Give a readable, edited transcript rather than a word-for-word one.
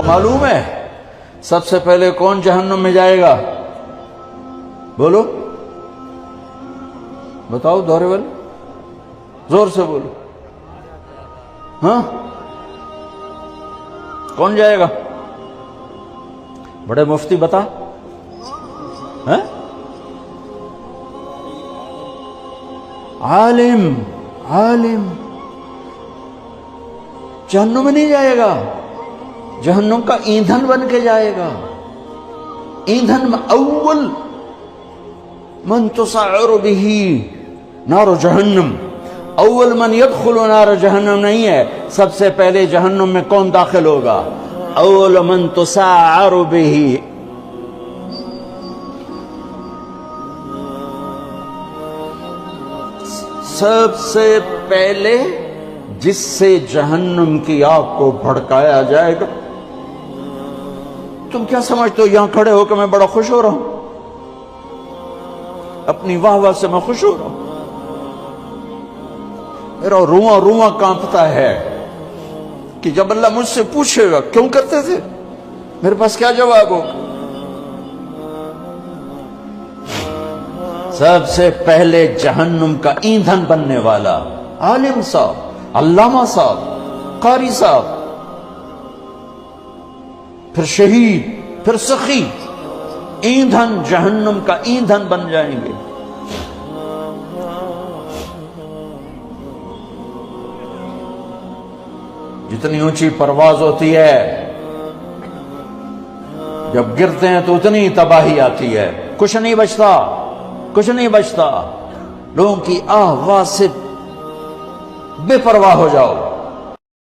معلوم ہے سب سے پہلے کون جہنم میں جائے گا؟ بولو، بتاؤ دورے والے، زور سے بولو، ہاں کون جائے گا؟ بڑے مفتی بتا، ہاں عالم، عالم جہنم میں نہیں جائے گا، جہنم کا ایندھن بن کے جائے گا۔ ایندھن میں اول من تسعر به نار جہنم، اول من يدخل نار جہنم نہیں ہے، سب سے پہلے جہنم میں کون داخل ہوگا؟ اول من تسعر به، سب سے پہلے جس سے جہنم کی آگ کو بھڑکایا جائے گا۔ تم کیا سمجھتے ہو یہاں کھڑے ہو کہ میں بڑا خوش ہو رہا ہوں؟ اپنی واہ واہ سے میں خوش ہو رہا ہوں؟ میرا رواں رواں کانپتا ہے کہ جب اللہ مجھ سے پوچھے گا کیوں کرتے تھے، میرے پاس کیا جواب ہوگا؟ سب سے پہلے جہنم کا ایندھن بننے والا عالم صاحب، علامہ صاحب، قاری صاحب، پھر شہید، پھر سخی، ایندھن جہنم کا ایندھن بن جائیں گے۔ جتنی اونچی پرواز ہوتی ہے جب گرتے ہیں تو اتنی تباہی آتی ہے، کچھ نہیں بچتا، کچھ نہیں بچتا۔ لوگوں کی آواز سے بے پرواہ ہو جاؤ۔